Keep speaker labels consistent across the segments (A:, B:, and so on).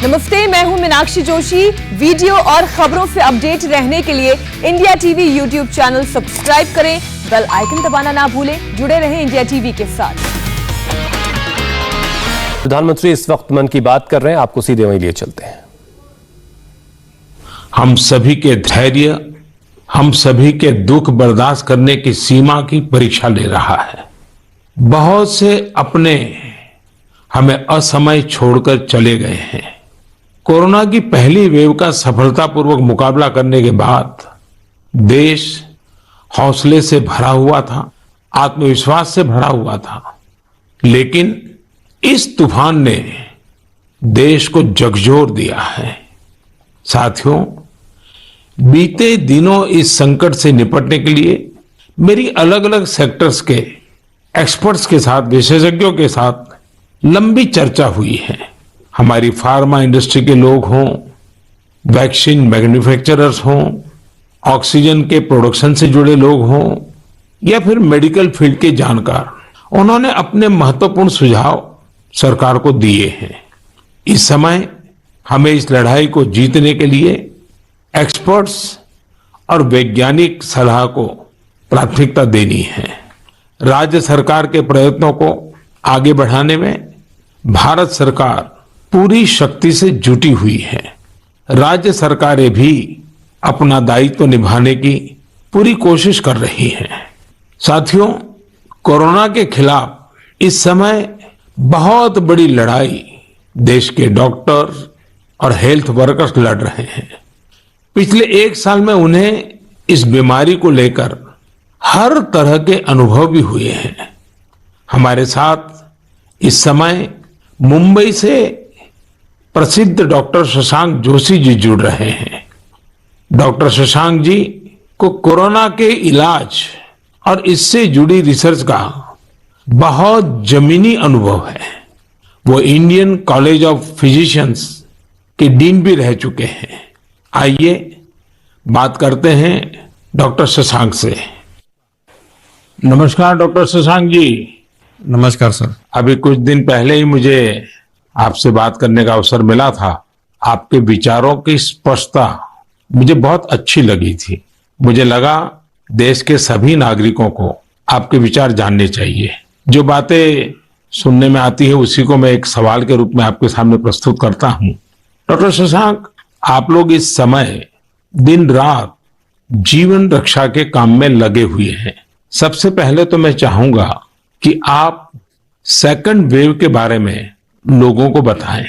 A: नमस्ते, मैं हूं मीनाक्षी जोशी। वीडियो और खबरों से अपडेट रहने के लिए India TV YouTube channel subscribe करें, बेल आइकन दबाना ना भूलें। जुड़े रहें इंडिया टीवी के साथ।
B: प्रधानमंत्री इस वक्त मन की बात कर रहे हैं, आपको सीधे वहीं लिए चलते हैं।
C: हम सभी के धैर्य, हम सभी के दुख बर्दाश्त करने की सीमा की परीक्षा ले रहा है। बहुत से अपने हमें असमय छोड़कर चले गए हैं। कोरोना की पहली वेव का सफलतापूर्वक मुकाबला करने के बाद देश हौसले से भरा हुआ था, आत्मविश्वास से भरा हुआ था। लेकिन इस तूफान ने देश को झकझोर दिया है। साथियों, बीते दिनों इस संकट से निपटने के लिए मेरी अलग अलग सेक्टर्स के एक्सपर्ट्स के साथ, विशेषज्ञों के साथ लंबी चर्चा हुई है। हमारी फार्मा इंडस्ट्री के लोग हों, वैक्सीन मैन्युफैक्चरर्स हों, ऑक्सीजन के प्रोडक्शन से जुड़े लोग हों या फिर मेडिकल फील्ड के जानकार, उन्होंने अपने महत्वपूर्ण सुझाव सरकार को दिए हैं। इस समय हमें इस लड़ाई को जीतने के लिए एक्सपर्ट्स और वैज्ञानिक सलाह को प्राथमिकता देनी है। राज्य सरकार के प्रयत्नों को आगे बढ़ाने में भारत सरकार पूरी शक्ति से जुटी हुई है। राज्य सरकारें भी अपना दायित्व निभाने की पूरी कोशिश कर रही हैं। साथियों, कोरोना के खिलाफ इस समय बहुत बड़ी लड़ाई देश के डॉक्टर और हेल्थ वर्कर्स लड़ रहे हैं। पिछले एक साल में उन्हें इस बीमारी को लेकर हर तरह के अनुभव भी हुए हैं। हमारे साथ इस समय मुंबई से प्रसिद्ध डॉक्टर शशांक जोशी जी जुड़ रहे हैं। डॉक्टर शशांक जी को कोरोना के इलाज और इससे जुड़ी रिसर्च का बहुत जमीनी अनुभव है। वो इंडियन कॉलेज ऑफ फिजिशियंस के डीन भी रह चुके हैं। आइए बात करते हैं डॉक्टर शशांक से। नमस्कार डॉक्टर शशांक जी।
D: नमस्कार सर।
C: अभी कुछ दिन पहले ही मुझे आपसे बात करने का अवसर मिला था। आपके विचारों की स्पष्टता मुझे बहुत अच्छी लगी थी। मुझे लगा देश के सभी नागरिकों को आपके विचार जानने चाहिए। जो बातें सुनने में आती है उसी को मैं एक सवाल के रूप में आपके सामने प्रस्तुत करता हूं। डॉक्टर शशांक, आप लोग इस समय दिन रात जीवन रक्षा के काम में लगे हुए हैं। सबसे पहले तो मैं चाहूंगा कि आप सेकंड वेव के बारे में लोगों को बताएं।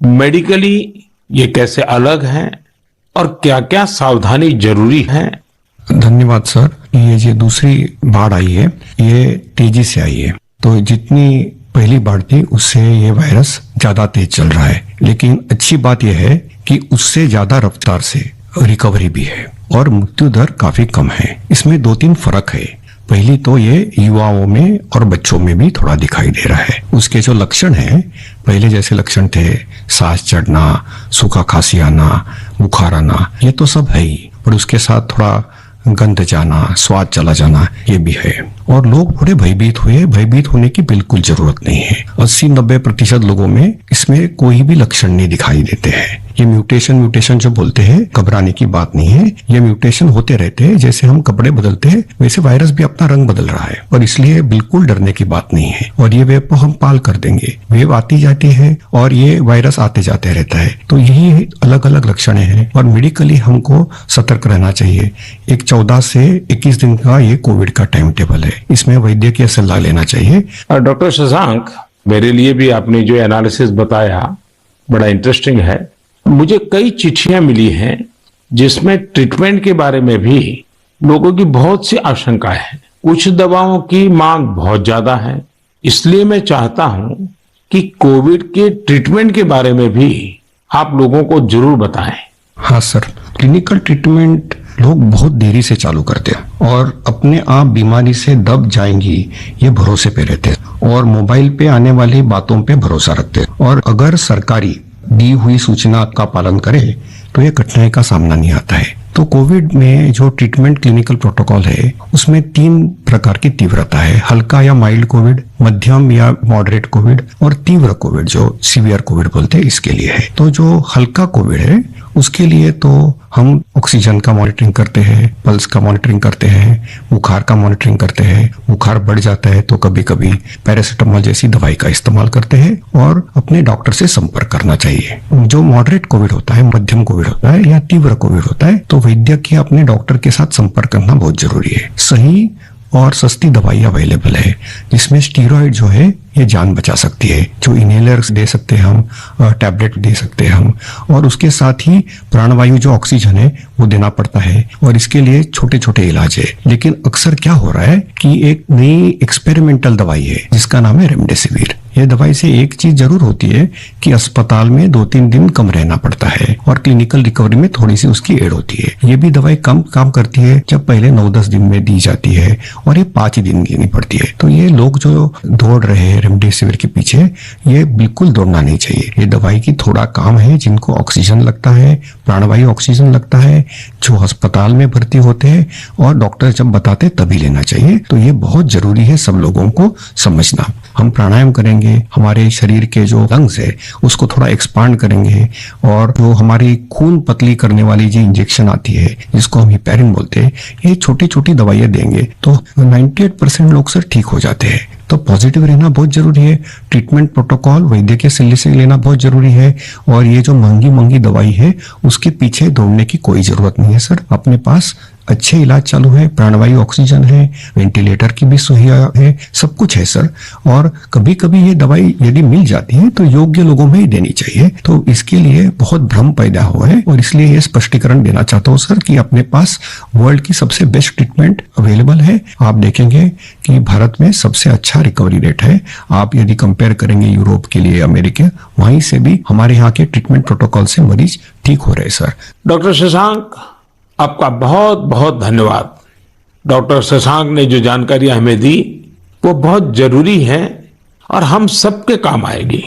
C: मेडिकली ये कैसे अलग है और क्या क्या सावधानी जरूरी है?
D: धन्यवाद सर। ये जो दूसरी बाढ़ आई है ये तेजी से आई है, तो जितनी पहली बाढ़ थी उससे ये वायरस ज्यादा तेज चल रहा है। लेकिन अच्छी बात यह है कि उससे ज्यादा रफ्तार से रिकवरी भी है और मृत्यु दर काफी कम है। इसमें 2-3 फर्क है। पहली तो ये युवाओं में और बच्चों में भी थोड़ा दिखाई दे रहा है। उसके जो लक्षण हैं, पहले जैसे लक्षण थे, सांस चढ़ना, सूखा खांसी आना, बुखार आना, ये तो सब है ही, और उसके साथ थोड़ा गंध जाना, स्वाद चला जाना, ये भी है। और लोग थोड़े भयभीत हुए। भयभीत होने की बिल्कुल जरूरत नहीं है। 80-90% लोगों में इसमें कोई भी लक्षण नहीं दिखाई देते हैं। ये म्यूटेशन जो बोलते हैं, घबराने की बात नहीं है। ये म्यूटेशन होते रहते हैं। जैसे हम कपड़े बदलते हैं वैसे वायरस भी अपना रंग बदल रहा है, और इसलिए बिल्कुल डरने की बात नहीं है। और ये वेव को हम पाल कर देंगे। वेव आती जाती है और ये वायरस आते जाते रहता है। तो यही अलग अलग लक्षण हैं और मेडिकली हमको सतर्क रहना चाहिए। एक 14 से 21 दिन का ये कोविड का टाइम टेबल है, इसमें वैद्यकीय सलाह लेना चाहिए।
C: डॉक्टर शशांक, मेरे लिए भी आपने जो एनालिसिस बताया बड़ा इंटरेस्टिंग है। मुझे कई चिट्ठियां मिली हैं जिसमें ट्रीटमेंट के बारे में भी लोगों की बहुत सी आशंकाएं हैं। कुछ दवाओं की मांग बहुत ज्यादा है। इसलिए मैं चाहता हूं कि कोविड के ट्रीटमेंट के बारे में भी आप लोगों को जरूर बताएं।
D: हाँ सर, क्लिनिकल ट्रीटमेंट लोग बहुत देरी से चालू करते हैं और अपने आप बीमारी से दब जाएंगी ये भरोसे पे रहते हैं और मोबाइल पे आने वाली बातों पे भरोसा रखते हैं। और अगर सरकारी दी हुई सूचना का पालन करे तो ये कठिनाई का सामना नहीं आता है। तो कोविड में जो ट्रीटमेंट क्लिनिकल प्रोटोकॉल है उसमें 3 प्रकार की तीव्रता है, हल्का या माइल्ड कोविड, मध्यम या मॉडरेट कोविड और तीव्र कोविड जो सीवियर कोविड बोलते हैं इसके लिए है। तो जो हल्का कोविड है उसके लिए तो हम ऑक्सीजन का मॉनिटरिंग करते हैं, पल्स का मॉनिटरिंग करते हैं, बुखार का मॉनिटरिंग करते हैं। बुखार बढ़ जाता है तो कभी कभी पैरासिटामोल जैसी दवाई का इस्तेमाल करते हैं और अपने डॉक्टर से संपर्क करना चाहिए। जो मॉडरेट कोविड होता है, मध्यम कोविड होता है या तीव्र कोविड होता है तो वैद्यक या अपने डॉक्टर के साथ संपर्क करना बहुत जरूरी है। सही और सस्ती दवाई अवेलेबल है जिसमें स्टीरॉइड जो है ये जान बचा सकती है, जो इनहेलर्स दे सकते हैं हम, टैबलेट दे सकते हैं हम, और उसके साथ ही प्राणवायु जो ऑक्सीजन है वो देना पड़ता है और इसके लिए छोटे छोटे इलाज है। लेकिन अक्सर क्या हो रहा है कि एक नई एक्सपेरिमेंटल दवाई है जिसका नाम है रेमडेसिविर। ये दवाई से एक चीज जरूर होती है कि अस्पताल में 2-3 दिन कम रहना पड़ता है और क्लिनिकल रिकवरी में थोड़ी सी उसकी एड होती है। ये भी दवाई कम काम करती है जब पहले 9-10 दिन में दी जाती है और ये 5 दिन लेनी पड़ती है। तो ये लोग जो दौड़ रहे हैं रेमडेसिविर के पीछे, ये बिल्कुल दौड़ना नहीं चाहिए। ये दवाई की थोड़ा काम है, जिनको ऑक्सीजन लगता है, प्राणवायु ऑक्सीजन लगता है, जो अस्पताल में भर्ती होते हैं और डॉक्टर जब बताते तभी लेना चाहिए। तो ये बहुत जरूरी है सब लोगों को समझना। हम प्राणायाम करेंगे, हमारे शरीर के जो लंग्स है उसको थोड़ा एक्सपांड करेंगे और जो हमारी खून पतली करने वाली जो इंजेक्शन आती है जिसको हम हिपैरिन बोलते हैं, ये छोटी छोटी दवाइयां देंगे तो 98% लोग सर ठीक हो जाते हैं। तो पॉजिटिव रहना बहुत जरूरी है। ट्रीटमेंट प्रोटोकॉल वैद्य के सलाह से लेना बहुत जरूरी है और ये जो महंगी महंगी दवाई है उसके पीछे दौड़ने की कोई जरूरत नहीं है सर। अपने पास अच्छे इलाज चालू है, प्राणवायु ऑक्सीजन है, वेंटिलेटर की भी सुविधा है, सब कुछ है सर। और कभी कभी ये दवाई यदि मिल जाती है तो योग्य लोगों में ही देनी चाहिए। तो इसके लिए बहुत भ्रम पैदा हुआ है और इसलिए ये स्पष्टीकरण देना चाहता हूँ सर कि अपने पास वर्ल्ड की सबसे बेस्ट ट्रीटमेंट अवेलेबल है। आप देखेंगे कि भारत में सबसे अच्छा रिकवरी रेट है। आप यदि कंपेयर करेंगे यूरोप के लिए, अमेरिका, वहीं से भी हमारे यहाँ के ट्रीटमेंट प्रोटोकॉल से मरीज ठीक हो रहे सर।
C: डॉक्टर शशांक, आपका बहुत बहुत धन्यवाद। डॉक्टर शशांक ने जो जानकारियां हमें दी वो बहुत जरूरी है और हम सबके काम आएगी।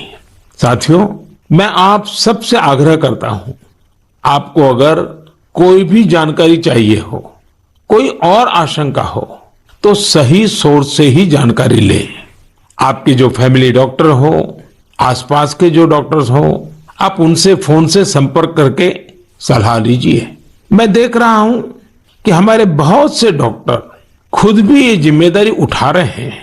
C: साथियों, मैं आप सबसे आग्रह करता हूं, आपको अगर कोई भी जानकारी चाहिए हो, कोई और आशंका हो, तो सही सोर्स से ही जानकारी लें। आपके जो फैमिली डॉक्टर हो, आसपास के जो डॉक्टर्स हो, आप उनसे फोन से संपर्क करके सलाह लीजिए। मैं देख रहा हूं कि हमारे बहुत से डॉक्टर खुद भी ये जिम्मेदारी उठा रहे हैं।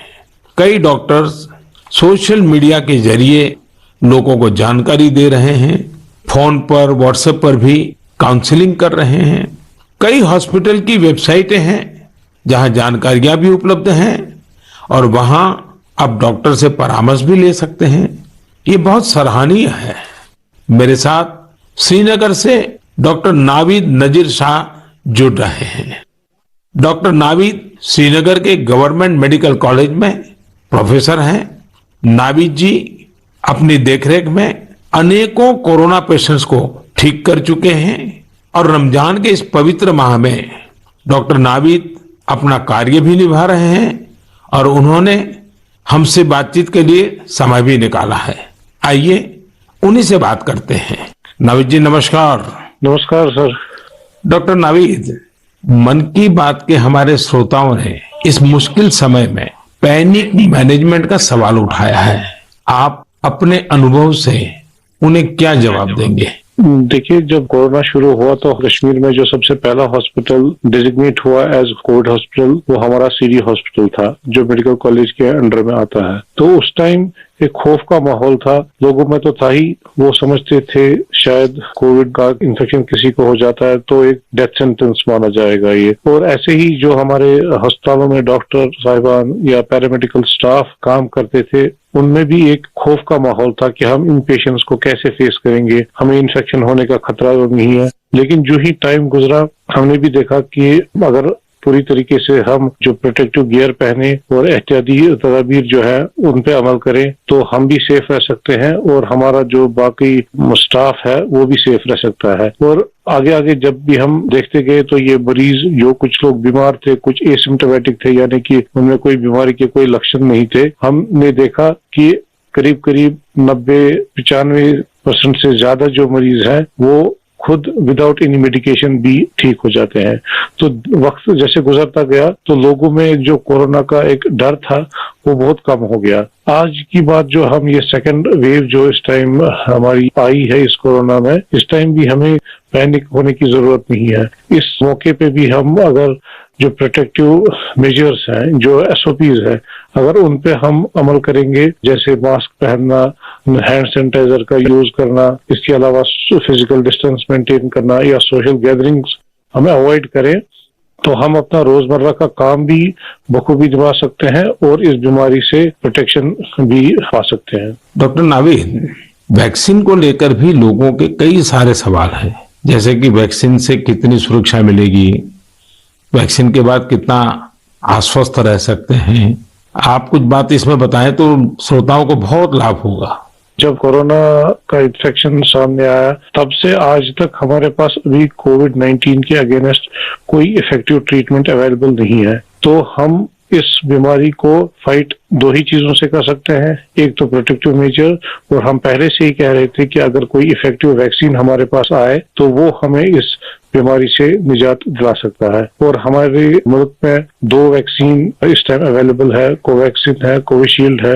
C: कई डॉक्टर्स सोशल मीडिया के जरिए लोगों को जानकारी दे रहे हैं, फोन पर, व्हाट्सएप पर भी काउंसलिंग कर रहे हैं। कई हॉस्पिटल की वेबसाइटें हैं जहां जानकारियां भी उपलब्ध हैं और वहां आप डॉक्टर से परामर्श भी ले सकते हैं। ये बहुत सराहनीय है। मेरे साथ श्रीनगर से डॉक्टर नावीद नजीर शाह जुड़ रहे हैं। डॉक्टर नावीद श्रीनगर के गवर्नमेंट मेडिकल कॉलेज में प्रोफेसर हैं। नावीद जी अपनी देखरेख में अनेकों कोरोना पेशेंट्स को ठीक कर चुके हैं और रमजान के इस पवित्र माह में डॉक्टर नावीद अपना कार्य भी निभा रहे हैं और उन्होंने हमसे बातचीत के लिए समय भी निकाला है। आइए उन्हीं से बात करते हैं। नावीद जी नमस्कार।
E: नमस्कार सर।
C: डॉक्टर नावीद, मन की बात के हमारे श्रोताओं ने इस मुश्किल समय में पैनिक मैनेजमेंट का सवाल उठाया है। आप अपने अनुभव से उन्हें क्या जवाब देंगे?
E: देखिए, जब कोरोना शुरू हुआ तो कश्मीर में जो सबसे पहला हॉस्पिटल डेजिग्नेट हुआ एज कोविड हॉस्पिटल वो हमारा सीरी हॉस्पिटल था जो मेडिकल कॉलेज के अंडर में आता है। तो उस टाइम एक खौफ का माहौल था, लोगों में तो था ही। वो समझते थे शायद कोविड का इन्फेक्शन किसी को हो जाता है तो एक डेथ सेंटेंस माना जाएगा ये। और ऐसे ही जो हमारे अस्पतालों में डॉक्टर साहिबान या पैरामेडिकल स्टाफ काम करते थे उनमें भी एक खौफ का माहौल था कि हम इन पेशेंट्स को कैसे फेस करेंगे, हमें इन्फेक्शन होने का खतरा नहीं है। लेकिन जो ही टाइम गुजरा हमने भी देखा कि अगर पूरी तरीके से हम जो प्रोटेक्टिव गियर पहने और एहतियाती तदाबीर जो है उन पे अमल करें तो हम भी सेफ रह सकते हैं और हमारा जो बाकी स्टाफ है वो भी सेफ रह सकता है। और आगे आगे जब भी हम देखते गए तो ये मरीज जो कुछ लोग बीमार थे, कुछ एसिम्प्टोमेटिक थे, यानी कि उनमें कोई बीमारी के कोई लक्षण नहीं थे, हमने देखा कि करीब करीब 90-95% से ज्यादा जो मरीज है वो खुद विदाउट एनी मेडिकेशन भी ठीक हो जाते हैं। तो वक्त जैसे गुजरता गया तो लोगों में जो कोरोना का एक डर था वो बहुत कम हो गया। आज की बात जो हम ये सेकंड वेव जो इस टाइम हमारी आई है इस कोरोना में, इस टाइम भी हमें पैनिक होने की जरूरत नहीं है। इस मौके पे भी हम अगर जो प्रोटेक्टिव मेजर्स हैं, जो एसओपीज है, अगर उन पे हम अमल करेंगे, जैसे मास्क पहनना, हैंड सैनिटाइजर का यूज करना, इसके अलावा फिजिकल डिस्टेंस मेंटेन करना या सोशल गैदरिंग्स हमें अवॉइड करें, तो हम अपना रोजमर्रा का काम भी बखूबी निभा सकते हैं और इस बीमारी से प्रोटेक्शन भी पा सकते हैं।
C: डॉक्टर नावीद, वैक्सीन को लेकर भी लोगों के कई सारे सवाल हैं, जैसे कि वैक्सीन से कितनी सुरक्षा मिलेगी, वैक्सीन के बाद कितना आश्वस्त रह सकते हैं। आप कुछ बात इसमें बताएं तो श्रोताओं को बहुत लाभ होगा।
E: जब कोरोना का इन्फेक्शन सामने आया तब से आज तक हमारे पास अभी कोविड-19 के अगेंस्ट कोई इफेक्टिव ट्रीटमेंट अवेलेबल नहीं है। तो हम इस बीमारी को फाइट दो ही चीजों से कर सकते हैं, एक तो प्रोटेक्टिव मेजर, और हम पहले से ही कह रहे थे कि अगर कोई इफेक्टिव वैक्सीन हमारे पास आए तो वो हमें इस बीमारी से निजात दिला सकता है। और हमारे मुल्क में 2 वैक्सीन इस टाइम अवेलेबल है, कोवैक्सीन है, कोविशील्ड है,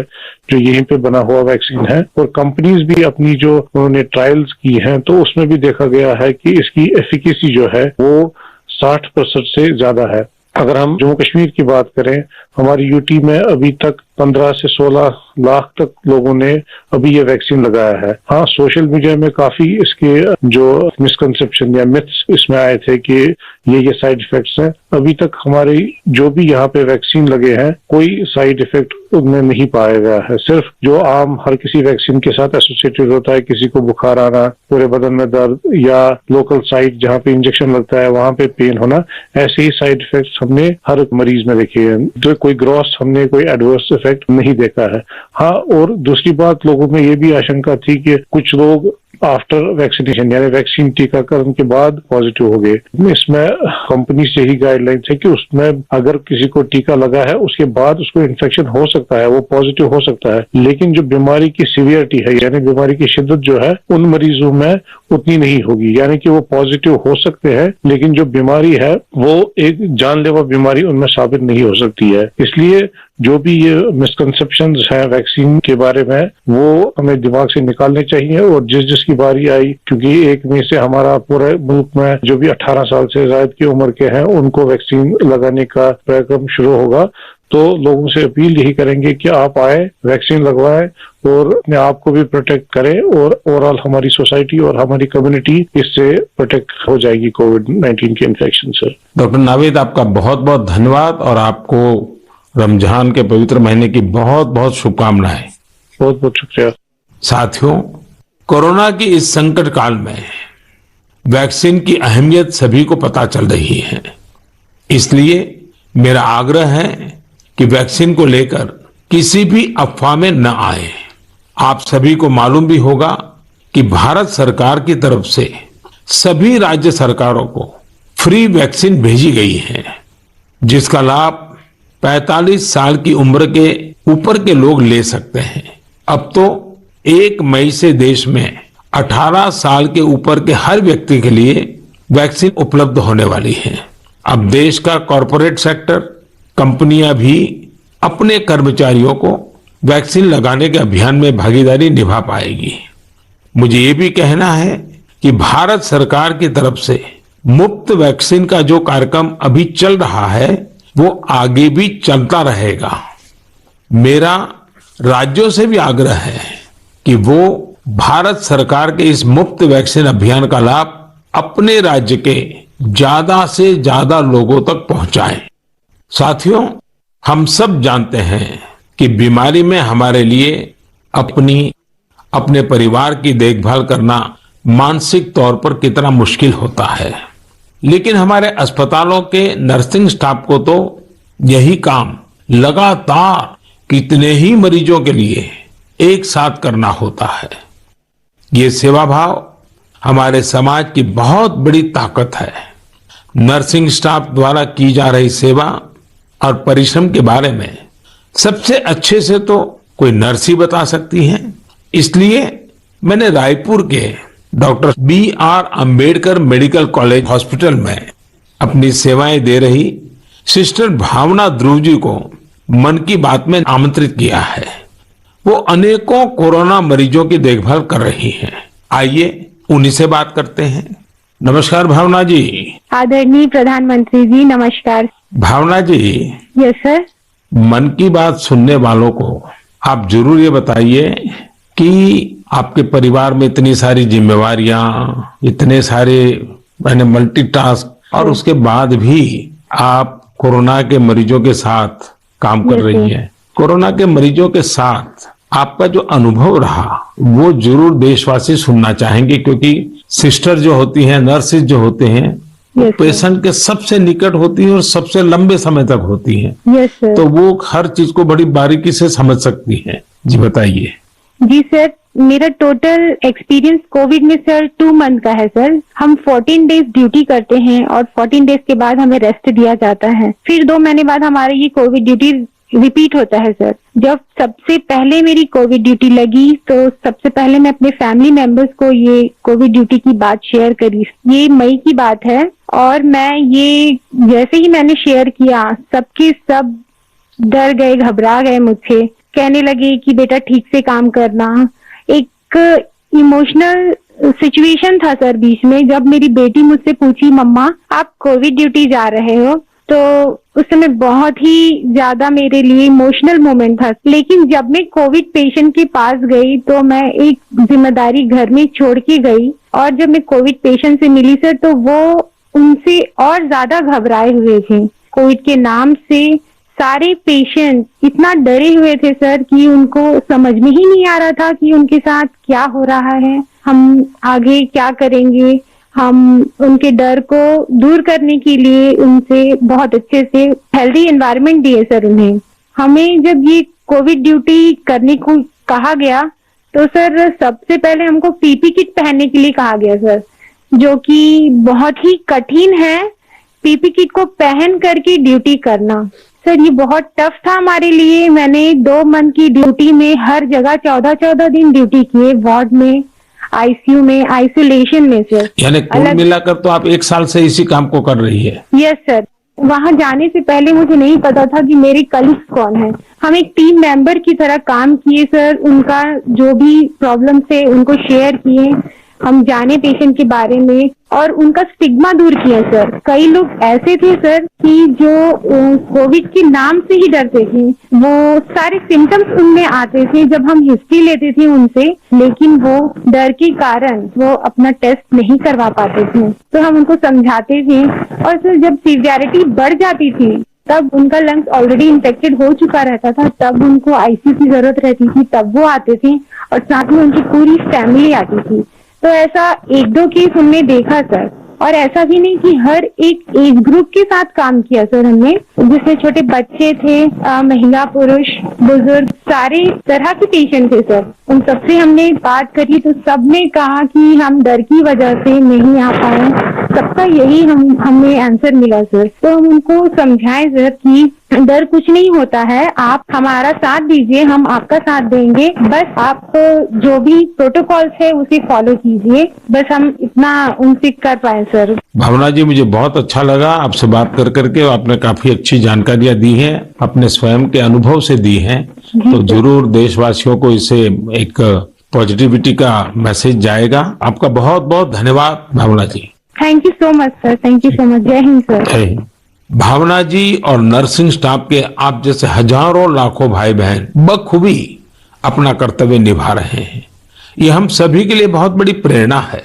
E: जो यहीं पे बना हुआ वैक्सीन है। और कंपनीज भी अपनी जो उन्होंने ट्रायल्स की हैं तो उसमें भी देखा गया है कि इसकी एफिकेसी जो है वो 60% से ज्यादा है। अगर हम जम्मू कश्मीर की बात करें, हमारी यूटी में अभी तक 15 से 16 लाख तक लोगों ने अभी ये वैक्सीन लगाया है। हाँ, सोशल मीडिया में काफी इसके जो मिसकंसेप्शन या मिथ्स इसमें आए थे कि ये साइड इफेक्ट्स हैं। अभी तक हमारी जो भी यहाँ पे वैक्सीन लगे हैं कोई साइड इफेक्ट उनमें नहीं पाया गया है। सिर्फ जो आम हर किसी वैक्सीन के साथ एसोसिएटेड होता है, किसी को बुखार आना, पूरे बदन में दर्द, या लोकल साइट जहाँ पे इंजेक्शन लगता है वहां पे पेन होना, ऐसे ही साइड इफेक्ट्स हमने हर मरीज में देखे हैं। तो कोई ग्रॉस हमने कोई एडवर्स इफेक्ट नहीं देखा है। हाँ, और दूसरी बात, लोगों में ये भी आशंका थी कि कुछ लोग आफ्टर वैक्सीनेशन यानी वैक्सीन टीकाकरण के बाद पॉजिटिव हो गए। इसमें कंपनी से ही गाइडलाइन है कि उसमें अगर किसी को टीका लगा है उसके बाद उसको इन्फेक्शन हो सकता है, वो पॉजिटिव हो सकता है, लेकिन जो बीमारी की सीवियरिटी है यानी बीमारी की शिद्दत जो है उन मरीजों में उतनी नहीं होगी। यानी कि वो पॉजिटिव हो सकते हैं लेकिन जो बीमारी है वो एक जानलेवा बीमारी उनमें साबित नहीं हो सकती है। इसलिए जो भी ये मिसकंसेप्शंस हैं वैक्सीन के बारे में वो हमें दिमाग से निकालने चाहिए। और जिसकी बारी आई, क्योंकि 1 मई से हमारा पूरे मुल्क में जो भी 18 साल से ज्यादा की उम्र के हैं उनको वैक्सीन लगाने का कार्यक्रम शुरू होगा, तो लोगों से अपील यही करेंगे कि आप आए, वैक्सीन लगवाएं और अपने आप को भी प्रोटेक्ट करें, और ओवरऑल हमारी सोसाइटी और हमारी कम्युनिटी इससे प्रोटेक्ट हो जाएगी कोविड-19 के इन्फेक्शन से।
C: डॉक्टर नावीद, आपका बहुत बहुत धन्यवाद और आपको रमजान के पवित्र महीने की बहुत बहुत शुभकामनाएं।
E: बहुत बहुत शुक्रिया।
C: साथियों, कोरोना की इस संकट काल में वैक्सीन की अहमियत सभी को पता चल रही है। इसलिए मेरा आग्रह है कि वैक्सीन को लेकर किसी भी अफवाह में न आए। आप सभी को मालूम भी होगा कि भारत सरकार की तरफ से सभी राज्य सरकारों को फ्री वैक्सीन भेजी गई है, जिसका लाभ 45 साल की उम्र के ऊपर के लोग ले सकते हैं। अब तो 1 मई से देश में 18 साल के ऊपर के हर व्यक्ति के लिए वैक्सीन उपलब्ध होने वाली है। अब देश का कॉरपोरेट सेक्टर, कंपनियां भी अपने कर्मचारियों को वैक्सीन लगाने के अभियान में भागीदारी निभा पाएगी। मुझे ये भी कहना है कि भारत सरकार की तरफ से मुफ्त वैक्सीन का जो कार्यक्रम अभी चल रहा है वो आगे भी चलता रहेगा। मेरा राज्यों से भी आग्रह है कि वो भारत सरकार के इस मुफ्त वैक्सीन अभियान का लाभ अपने राज्य के ज्यादा से ज्यादा लोगों तक पहुंचाएं। साथियों, हम सब जानते हैं कि बीमारी में हमारे लिए अपने परिवार की देखभाल करना मानसिक तौर पर कितना मुश्किल होता है, लेकिन हमारे अस्पतालों के नर्सिंग स्टाफ को तो यही काम लगातार कितने ही मरीजों के लिए एक साथ करना होता है। ये सेवा भाव हमारे समाज की बहुत बड़ी ताकत है। नर्सिंग स्टाफ द्वारा की जा रही सेवा और परिश्रम के बारे में सबसे अच्छे से तो कोई नर्स ही बता सकती है। इसलिए मैंने रायपुर के doctor B.R. Ambedkar medical college hospital में अपनी सेवाएं दे रही सिस्टर भावना ध्रुव जी को मन की बात में आमंत्रित किया है। वो अनेकों कोरोना मरीजों की देखभाल कर रही हैं। आइए उन्हीं से बात करते हैं। नमस्कार भावना जी।
F: आदरणीय प्रधानमंत्री जी नमस्कार।
C: भावना जी,
F: यस सर।
C: मन की बात सुनने वालों को आप जरूर ये बताइए कि आपके परिवार में इतनी सारी जिम्मेवारियां, इतने सारे मल्टीटास्क, और उसके बाद भी आप कोरोना के मरीजों के साथ काम कर रही हैं। कोरोना के मरीजों के साथ आपका जो अनुभव रहा वो जरूर देशवासी सुनना चाहेंगे, क्योंकि सिस्टर जो होती हैं, नर्सेज जो होते हैं, वो पेशेंट के सबसे निकट होती है और सबसे लंबे समय तक होती हैं। तो वो हर चीज को बड़ी बारीकी से समझ सकती हैं। जी बताइए।
F: जी सर, मेरा टोटल एक्सपीरियंस कोविड में सर 2 मंथ का है सर। हम 14 डेज ड्यूटी करते हैं और 14 डेज के बाद हमें रेस्ट दिया जाता है। फिर 2 महीने बाद हमारी ये कोविड ड्यूटी रिपीट होता है सर। जब सबसे पहले मेरी कोविड ड्यूटी लगी तो सबसे पहले मैं अपने फैमिली मेंबर्स को ये कोविड ड्यूटी की बात शेयर करी। ये मई की बात है और मैं ये जैसे ही मैंने शेयर किया, सबके सब डर गए, घबरा गए मुझसे। कहने लगे कि बेटा ठीक से काम करना। एक इमोशनल सिचुएशन था सर बीच में, जब मेरी बेटी मुझसे पूछी, मम्मा आप कोविड ड्यूटी जा रहे हो, तो उस समय बहुत ही ज्यादा मेरे लिए इमोशनल मोमेंट था। लेकिन जब मैं कोविड पेशेंट के पास गई तो मैं एक जिम्मेदारी घर में छोड़ के गई, और जब मैं कोविड पेशेंट से मिली सर तो वो उनसे और ज्यादा घबराए हुए थे। कोविड के नाम से सारे पेशेंट इतना डरे हुए थे सर कि उनको समझ में ही नहीं आ रहा था कि उनके साथ क्या हो रहा है, हम आगे क्या करेंगे। हम उनके डर को दूर करने के लिए उनसे बहुत अच्छे से हेल्दी एनवायरनमेंट दिए सर उन्हें। हमें जब ये कोविड ड्यूटी करने को कहा गया तो सर सबसे पहले हमको पीपी किट पहनने के लिए कहा गया सर, जो कि बहुत ही कठिन है पीपी किट को पहन करके ड्यूटी करना। सर ये बहुत टफ था हमारे लिए। मैंने 2 मंथ की ड्यूटी में हर जगह 14-14 दिन ड्यूटी किए, वार्ड में, आईसीयू में, आइसोलेशन में सर।
C: यानी कुल मिलाकर तो आप 1 साल से इसी काम को कर रही है।
F: Yes sir. वहां जाने से पहले मुझे नहीं पता था कि मेरे कलीग्स कौन है। हम एक टीम मेंबर की तरह काम किए सर। उनका जो भी प्रॉब्लम थे उनको शेयर किए, हम जाने पेशेंट के बारे में और उनका स्टिग्मा दूर किया सर। कई लोग ऐसे थे सर कि जो कोविड के नाम से ही डरते थे, वो सारे सिम्टम्स उनमें आते थे जब हम हिस्ट्री लेते थे उनसे, लेकिन वो डर के कारण वो अपना टेस्ट नहीं करवा पाते थे। तो हम उनको समझाते थे, और सर जब सीवियरिटी बढ़ जाती थी तब उनका लंग्स ऑलरेडी इन्फेक्टेड हो चुका रहता था, तब उनको आईसीयू की जरूरत रहती थी, तब वो आते थे और साथ में उनकी पूरी फैमिली आती थी। तो ऐसा 1-2 केस हमने देखा सर, और ऐसा भी नहीं कि हर एक एज ग्रुप के साथ काम किया सर हमने, जिसमें छोटे बच्चे थे, महिला, पुरुष, बुजुर्ग, सारे तरह के पेशेंट थे सर। उन सबसे हमने बात करी तो सबने कहा कि हम डर की वजह से नहीं आ पाए। सबका यही हमें आंसर मिला सर। तो हम उनको समझाएं सर कि डर कुछ नहीं होता है, आप हमारा साथ दीजिए, हम आपका साथ देंगे, बस आप जो भी प्रोटोकॉल्स है उसे फॉलो कीजिए, बस हम इतना उनसे कर पाए सर।
C: भावना जी, मुझे बहुत अच्छा लगा आपसे बात कर करके। आपने काफी अच्छी जानकारियां दी हैं, अपने स्वयं के अनुभव से दी हैं, तो जरूर देशवासियों को इसे एक पॉजिटिविटी का मैसेज जाएगा। आपका बहुत बहुत धन्यवाद Bhavna ji.
F: Thank you so much sir. Thank you so much. जय हिंद सर।
C: जय हिंद। भावना जी और नर्सिंग स्टाफ के आप जैसे हजारों लाखों भाई बहन बखूबी अपना कर्तव्य निभा रहे हैं। ये हम सभी के लिए बहुत बड़ी प्रेरणा है।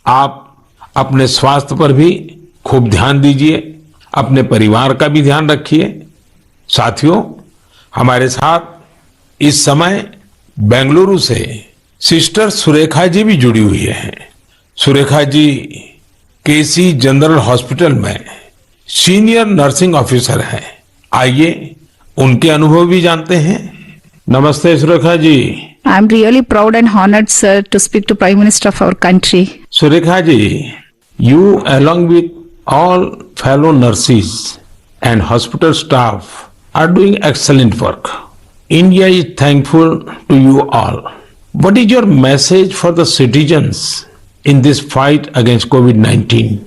C: आप अपने स्वास्थ्य पर भी खूब ध्यान दीजिए, अपने परिवार का भी ध्यान रखिए। साथियों, हमारे साथ इस समय बेंगलुरु से सिस्टर सुरेखा जी भी जुड़ी हुई है। सुरेखा जी केसी जनरल हॉस्पिटल में सीनियर नर्सिंग ऑफिसर है। आइए उनके अनुभव भी जानते हैं। नमस्ते Surekha ji.
G: I am really proud and honored, sir, to speak to Prime Minister of our country.
C: Surekha ji, you along with all fellow nurses and hospital staff are doing excellent work. India is thankful to you all. What is your message for the citizens in this fight against COVID-19?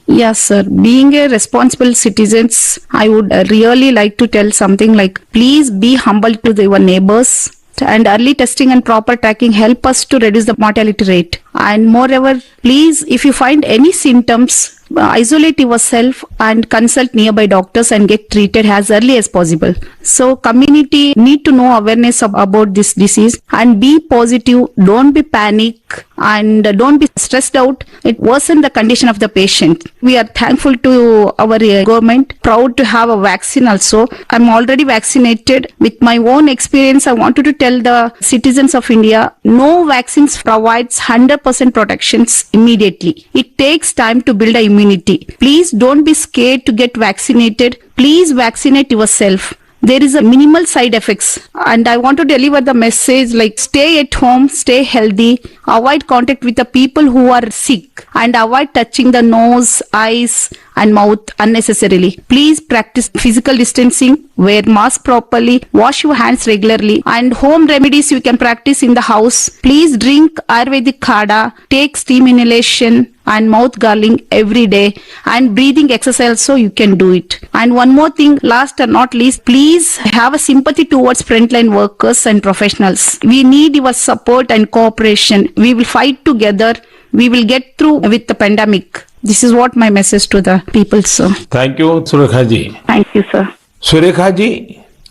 G: Yes, sir. Being a responsible citizens, I would really like to tell something like, please be humble to your neighbors. And early testing and proper tracking help us to reduce the mortality rate. And moreover, please, if you find any symptoms, isolate yourself and consult nearby doctors and get treated as early as possible. So community need to know awareness about this disease and be positive. Don't be panic and don't be stressed out. It worsen the condition of the patient. We are thankful to our government, proud to have a vaccine also. I'm already vaccinated. With my own experience, I wanted to tell the citizens of India, no vaccines provides 100% protections immediately. It takes time to build a immunity. Please don't be scared to get vaccinated. Please vaccinate yourself. There is a minimal side effects, and I want to deliver the message like, stay at home, stay healthy, avoid contact with the people who are sick, and avoid touching the nose, eyes and mouth unnecessarily. Please practice physical distancing, wear mask properly, wash your hands regularly, and home remedies you can practice in the house. Please drink Ayurvedic kadha, take steam inhalation and mouth gargling every day, and breathing exercise so you can do it. And one more thing, last and not least, please have a sympathy towards frontline workers and professionals. We need your support and cooperation. We will fight together. We will get through with the pandemic. This is what my message to the people, sir.
C: Thank you, Surekha ji.
G: Thank you, sir.
C: Surekha ji,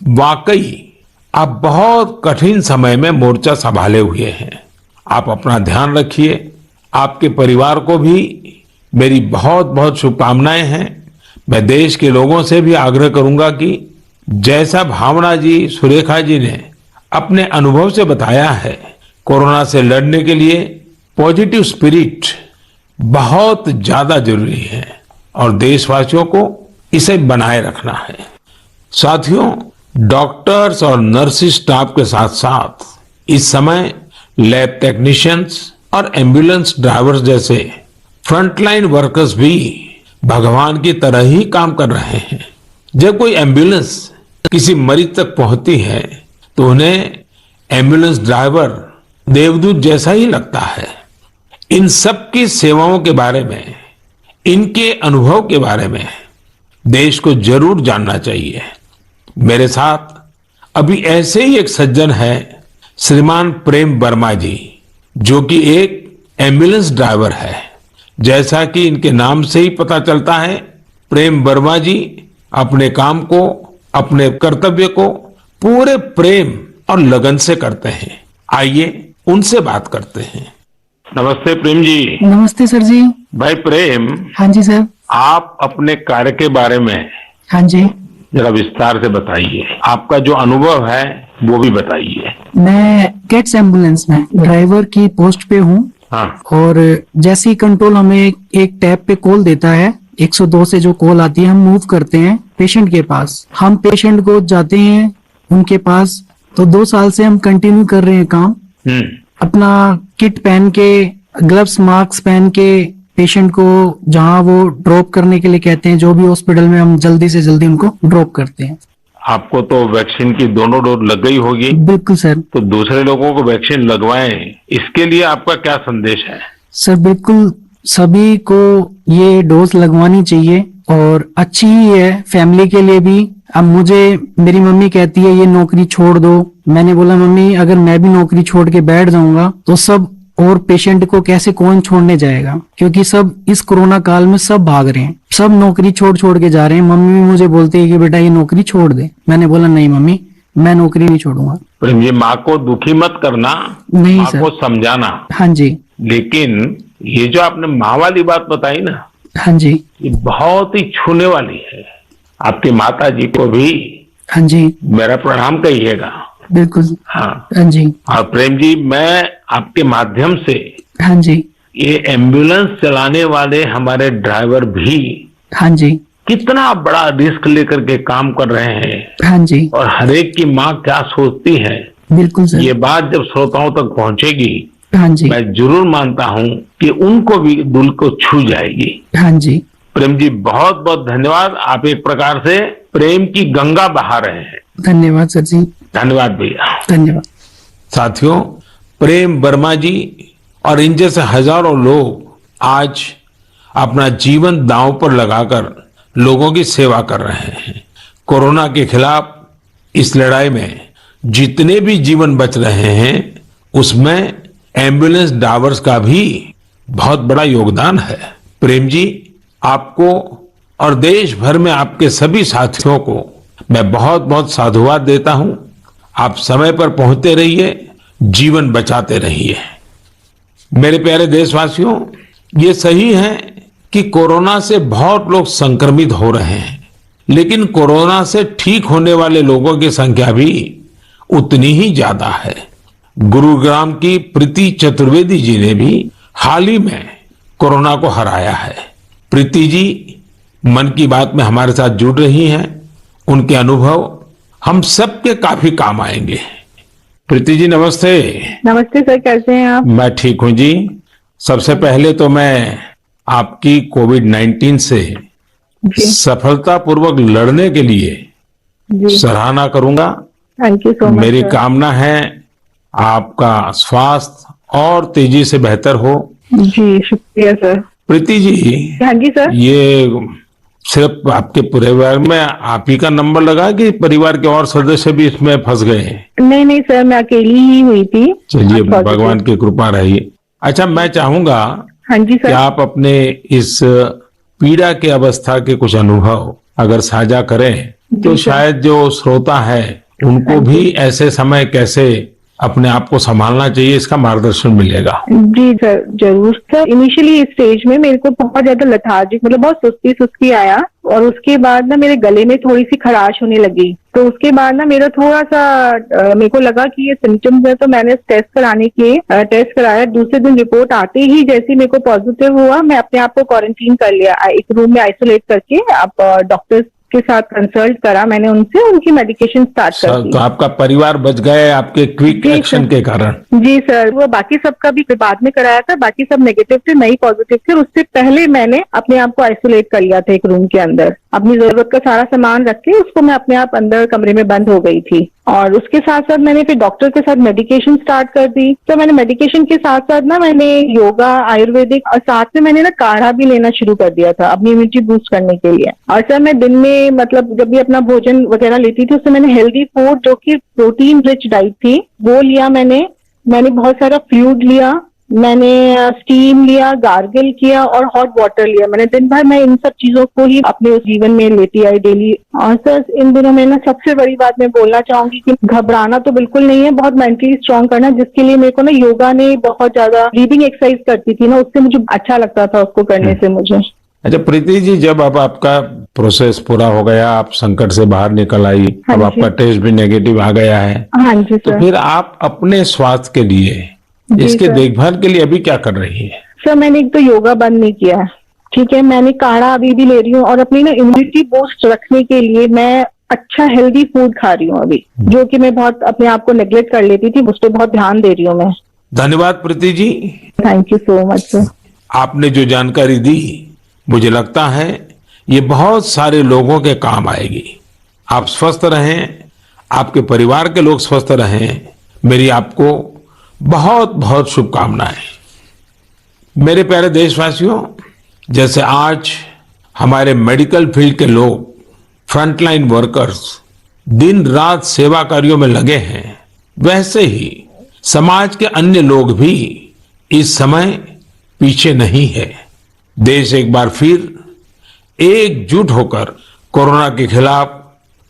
C: वाकई आप बहुत कठिन समय में मोर्चा संभाले हुए हैं. आप अपना ध्यान रखिए. आपके परिवार को भी मेरी बहुत बहुत शुभकामनाएं हैं. मैं देश के लोगों से भी आग्रह करूंगा कि जैसा भावना जी, सुरेखा जी ने अपने अनुभव से बताया है, कोरोना से लड़ने के लिए पॉजिटिव स्पिरिट बहुत ज्यादा जरूरी है और देशवासियों को इसे बनाए रखना है. साथियों, डॉक्टर्स और नर्सिंग स्टाफ के साथ साथ इस समय लैब टेक्नीशियंस और एम्बुलेंस ड्राइवर्स जैसे फ्रंटलाइन वर्कर्स भी भगवान की तरह ही काम कर रहे हैं. जब कोई एम्बुलेंस किसी मरीज तक पहुंचती है तो उन्हें एम्बुलेंस ड्राइवर देवदूत जैसा ही लगता है. इन सब की सेवाओं के बारे में, इनके अनुभव के बारे में देश को जरूर जानना चाहिए. मेरे साथ अभी ऐसे ही एक सज्जन है, श्रीमान प्रेम वर्मा जी, जो कि एक एम्बुलेंस ड्राइवर है. जैसा कि इनके नाम से ही पता चलता है, प्रेम वर्मा जी अपने काम को, अपने कर्तव्य को पूरे प्रेम और लगन से करते हैं. आइए उनसे बात करते हैं. नमस्ते प्रेम जी.
H: नमस्ते सर जी.
C: भाई प्रेम.
H: हाँ जी सर.
C: आप अपने कार्य के बारे में
H: हाँ जी
C: जरा विस्तार से बताइए. आपका जो अनुभव है वो भी बताइए.
H: मैं गेट्स एम्बुलेंस में ड्राइवर की पोस्ट पे हूँ.
C: हाँ.
H: और जैसे ही कंट्रोल हमें एक टैब पे कॉल देता है, 102 से जो कॉल आती है, हम मूव करते हैं पेशेंट के पास. हम पेशेंट को जाते हैं उनके पास. तो 2 साल से हम कंटिन्यू कर रहे हैं काम. अपना किट पहन के, ग्लव्स, मास्क पहन के पेशेंट को जहाँ वो ड्रॉप करने के लिए कहते हैं, जो भी हॉस्पिटल में, हम जल्दी से जल्दी उनको ड्रॉप करते हैं.
C: आपको तो वैक्सीन की दोनों डोज लग गई होगी.
H: बिल्कुल सर.
C: तो दूसरे लोगों को वैक्सीन लगवाएं, इसके लिए आपका क्या संदेश है?
H: सर बिल्कुल सभी को ये डोज लगवानी चाहिए और अच्छी ही है फैमिली के लिए भी. अब मुझे मेरी मम्मी कहती है ये नौकरी छोड़ दो. मैंने बोला मम्मी अगर मैं भी नौकरी छोड़ के बैठ जाऊंगा तो सब और पेशेंट को कैसे कौन छोड़ने जाएगा, क्योंकि सब इस कोरोना काल में सब भाग रहे हैं, सब नौकरी छोड़ के जा रहे हैं. मम्मी भी मुझे बोलती है कि बेटा ये नौकरी छोड़ दे. मैंने बोला नहीं मम्मी, मैं नौकरी नहीं छोड़ूंगा.
C: प्रेम जी, माँ को दुखी मत करना,
H: नहीं
C: माँ
H: सर.
C: को समझाना.
H: हाँ जी.
C: लेकिन ये जो आपने माँ वाली बात बताई ना,
H: हाँ जी,
C: ये बहुत ही छूने वाली है. आपकी माता जी को भी
H: हाँ जी,
C: मेरा प्रणाम कहिएगा.
H: बिल्कुल.
C: हाँ.
H: हाँ जी.
C: और प्रेम जी, मैं आपके माध्यम से
H: हाँ जी,
C: ये एम्बुलेंस चलाने वाले हमारे ड्राइवर भी
H: हाँ जी,
C: कितना बड़ा रिस्क लेकर के काम कर रहे हैं,
H: हाँ जी,
C: और हर एक की माँ क्या सोचती है,
H: बिल्कुल सर.
C: ये बात जब श्रोताओं तक पहुंचेगी,
H: हाँ जी,
C: मैं जरूर मानता हूँ कि उनको भी दिल को छू जाएगी.
H: हाँ जी.
C: प्रेम जी, बहुत बहुत धन्यवाद. आप एक प्रकार से प्रेम की गंगा बहा रहे हैं.
H: धन्यवाद सर जी.
C: धन्यवाद भैया.
H: धन्यवाद.
C: साथियों, प्रेम वर्मा जी और इन जैसे हजारों लोग आज अपना जीवन दांव पर लगाकर लोगों की सेवा कर रहे हैं। कोरोना के खिलाफ इस लड़ाई में जितने भी जीवन बच रहे हैं उसमें एम्बुलेंस ड्राइवर्स का भी बहुत बड़ा योगदान है। प्रेम जी, आपको और देश भर में आपके सभी साथियों को मैं बहुत बहुत साधुवाद देता हूं। आप समय पर पहुंचते रहिए, जीवन बचाते रहिए। मेरे प्यारे देशवासियों, ये सही है कि कोरोना से बहुत लोग संक्रमित हो रहे हैं, लेकिन कोरोना से ठीक होने वाले लोगों की संख्या भी उतनी ही ज्यादा है। गुरुग्राम की प्रीति चतुर्वेदी जी ने भी हाल ही में कोरोना को हराया है। प्रीति जी मन की बात में हमारे साथ जुड़ रही हैं। उनके अनुभव हम सबके काफी काम आएंगे। प्रीति जी नमस्ते।
F: नमस्ते सर, कैसे हैं आप?
C: मैं ठीक हूं जी। सबसे पहले तो मैं आपकी कोविड-19 से सफलतापूर्वक लड़ने के लिए सराहना करूंगा।
F: Thank you so much.
C: मेरी कामना है आपका स्वास्थ्य और तेजी से बेहतर हो।
F: जी शुक्रिया सर।
C: प्रीति जी,
F: हाँ जी सर।
C: ये सिर्फ आपके परिवार में आप ही का नंबर लगा कि परिवार के और सदस्य भी इसमें फंस गए?
F: नहीं सर, मैं अकेली ही हुई थी।
C: चलिए, भगवान की कृपा रही। अच्छा, मैं चाहूंगा
F: हाँ जी सर,
C: कि आप अपने इस पीड़ा के अवस्था के कुछ अनुभव अगर साझा करें तो शायद जो श्रोता है उनको भी ऐसे समय कैसे अपने आप को संभालना चाहिए इसका मार्गदर्शन मिलेगा।
F: जी सर, जरूर सर। इनिशियली इस स्टेज में मेरे को बहुत ज्यादा लेथार्जिक, मतलब बहुत सुस्ती आया, और उसके बाद ना मेरे गले में थोड़ी सी खराश होने लगी। तो उसके बाद ना मेरा थोड़ा सा मेरे को लगा कि ये सिम्टम्स है, तो मैंने टेस्ट कराया। दूसरे दिन रिपोर्ट आते ही जैसे मेरे को पॉजिटिव हुआ, मैं अपने आप को क्वारंटीन कर लिया, एक रूम में आइसोलेट करके। आप डॉक्टर्स के साथ कंसल्ट करा मैंने उनसे, उनकी मेडिकेशन स्टार्ट कर दी।
C: तो आपका परिवार बच गए आपके क्विक एक्शन के कारण?
F: जी सर, वो बाकी सबका भी बाद में कराया था, बाकी सब नेगेटिव थे, मैं ही पॉजिटिव थे। उससे पहले मैंने अपने आप को आइसोलेट कर लिया था एक रूम के अंदर। अपनी जरूरत का सारा सामान रख के उसको मैं अपने आप अंदर कमरे में बंद हो गई थी। और उसके साथ साथ मैंने फिर डॉक्टर के साथ मेडिकेशन स्टार्ट कर दी। तो मैंने मेडिकेशन के साथ साथ ना मैंने योगा, आयुर्वेदिक और साथ में मैंने ना काढ़ा भी लेना शुरू कर दिया था अपनी इम्यूनिटी बूस्ट करने के लिए। और सर मैं दिन में मतलब जब भी अपना भोजन वगैरह लेती थी उससे मैंने हेल्दी फूड जो कि प्रोटीन रिच डाइट थी वो लिया। मैंने बहुत सारा फ्लूइड लिया, मैंने स्टीम लिया, गार्गल किया और हॉट वाटर लिया। मैंने दिन भर मैं इन सब चीजों को ही अपने उस जीवन में लेती आई डेली। और सर इन दिनों में ना सबसे बड़ी बात मैं बोलना चाहूंगी कि घबराना तो बिल्कुल नहीं है, बहुत मेंटली स्ट्रांग करना, जिसके लिए मेरे को ना योगा ने बहुत ज्यादा, ब्रीदिंग एक्सरसाइज करती थी ना, उससे मुझे अच्छा लगता था उसको करने से मुझे।
C: अच्छा प्रीति जी, जब अब आपका प्रोसेस पूरा हो गया, आप संकट से बाहर निकल आई, अब आपका टेस्ट भी नेगेटिव आ गया है,
F: हाँ जी
C: तो
F: सर।
C: फिर आप अपने स्वास्थ्य के लिए, इसके देखभाल के लिए अभी क्या कर रही है?
F: सर मैंने एक तो योगा बंद नहीं किया है, ठीक है, मैंने काढ़ा अभी भी ले रही हूँ, और अपनी ना इम्यूनिटी बूस्ट रखने के लिए मैं अच्छा हेल्दी फूड खा रही हूँ अभी, जो कि मैं बहुत अपने आप को नेग्लेक्ट कर लेती थी, उस पर बहुत ध्यान दे रही हूँ मैं।
C: धन्यवाद Preeti ji,
F: thank you so much sir.
C: आपने जो जानकारी दी मुझे लगता है ये बहुत सारे लोगों के काम आएगी। आप स्वस्थ रहें, आपके परिवार के लोग स्वस्थ रहें, मेरी आपको बहुत बहुत शुभकामनाएं। मेरे प्यारे देशवासियों, जैसे आज हमारे मेडिकल फील्ड के लोग, फ्रंटलाइन वर्कर्स दिन रात सेवा कार्यों में लगे हैं, वैसे ही समाज के अन्य लोग भी इस समय पीछे नहीं है। देश एक बार फिर एकजुट होकर कोरोना के खिलाफ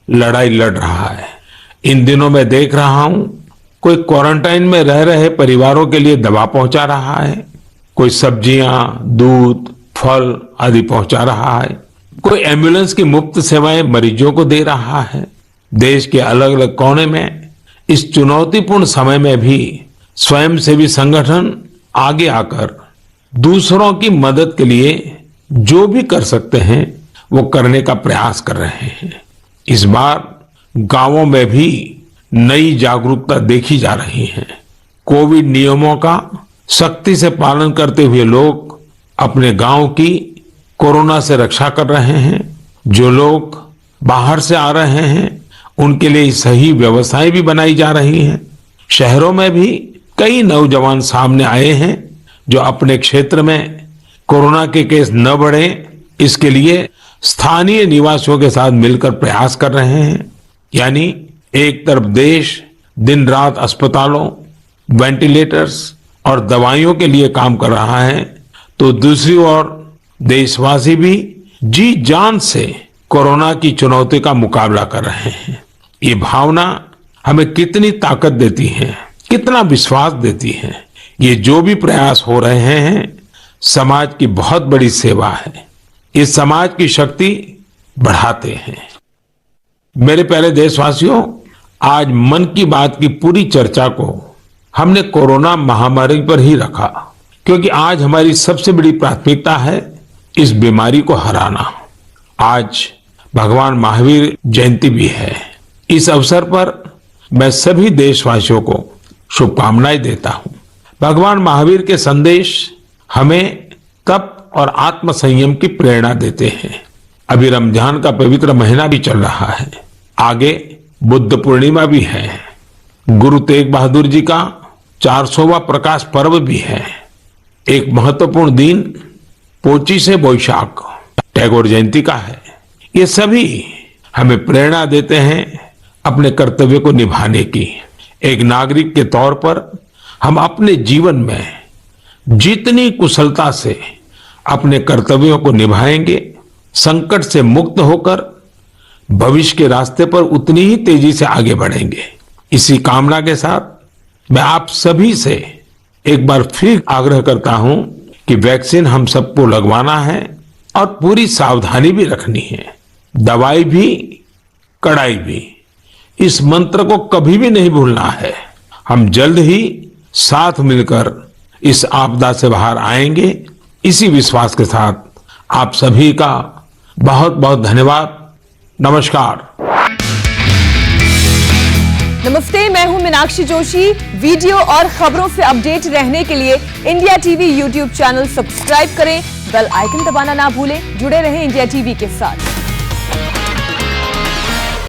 C: लड़ाई लड़ रहा है। इन दिनों में देख रहा हूं कोई क्वारंटाइन में रह रहे परिवारों के लिए दवा पहुंचा रहा है, कोई सब्जियां, दूध, फल आदि पहुंचा रहा है, कोई एम्बुलेंस की मुफ्त सेवाएं मरीजों को दे रहा है। देश के अलग अलग कोने में इस चुनौतीपूर्ण समय में भी स्वयंसेवी संगठन आगे आकर दूसरों की मदद के लिए जो भी कर सकते हैं वो करने का प्रयास कर रहे हैं। इस बार गांवों में भी नई जागरूकता देखी जा रही है। कोविड नियमों का सख्ती से पालन करते हुए लोग अपने गांव की कोरोना से रक्षा कर रहे हैं। जो लोग बाहर से आ रहे हैं उनके लिए सही व्यवस्थाएं भी बनाई जा रही हैं। शहरों में भी कई नौजवान सामने आए हैं जो अपने क्षेत्र में कोरोना के केस न बढ़े, इसके लिए स्थानीय निवासियों के साथ मिलकर प्रयास कर रहे हैं। यानी एक तरफ देश दिन रात अस्पतालों, वेंटिलेटर्स और दवाइयों के लिए काम कर रहा है, तो दूसरी ओर देशवासी भी जी जान से कोरोना की चुनौती का मुकाबला कर रहे हैं। ये भावना हमें कितनी ताकत देती है, कितना विश्वास देती है। ये जो भी प्रयास हो रहे हैं समाज की बहुत बड़ी सेवा है, ये समाज की शक्ति बढ़ाते हैं। मेरे प्यारे देशवासियों, आज मन की बात की पूरी चर्चा को हमने कोरोना महामारी पर ही रखा, क्योंकि आज हमारी सबसे बड़ी प्राथमिकता है इस बीमारी को हराना। आज भगवान महावीर जयंती भी है। इस अवसर पर मैं सभी देशवासियों को शुभकामनाएं देता हूं। भगवान महावीर के संदेश हमें तप और आत्म संयम की प्रेरणा देते हैं। अभी रमजान का पवित्र महीना भी चल रहा है, आगे बुद्ध पूर्णिमा भी है, गुरु तेग बहादुर जी का 400वां प्रकाश पर्व भी है। एक महत्वपूर्ण दिन पोचिशे बोईशाख टैगोर जयंती का है। ये सभी हमें प्रेरणा देते हैं अपने कर्तव्य को निभाने की। एक नागरिक के तौर पर हम अपने जीवन में जितनी कुशलता से अपने कर्तव्यों को निभाएंगे, संकट से मुक्त होकर भविष्य के रास्ते पर उतनी ही तेजी से आगे बढ़ेंगे। इसी कामना के साथ मैं आप सभी से एक बार फिर आग्रह करता हूं कि वैक्सीन हम सबको लगवाना है और पूरी सावधानी भी रखनी है। दवाई भी, कड़ाई भी, इस मंत्र को कभी भी नहीं भूलना है। हम जल्द ही साथ मिलकर इस आपदा से बाहर आएंगे। इसी विश्वास के साथ आप सभी का बहुत बहुत धन्यवाद। नमस्कार।
A: नमस्ते, मैं हूं मीनाक्षी जोशी। वीडियो और खबरों से अपडेट रहने के लिए India TV YouTube channel subscribe करें, बेल आइकन दबाना ना भूलें। जुड़े रहें इंडिया टीवी के साथ।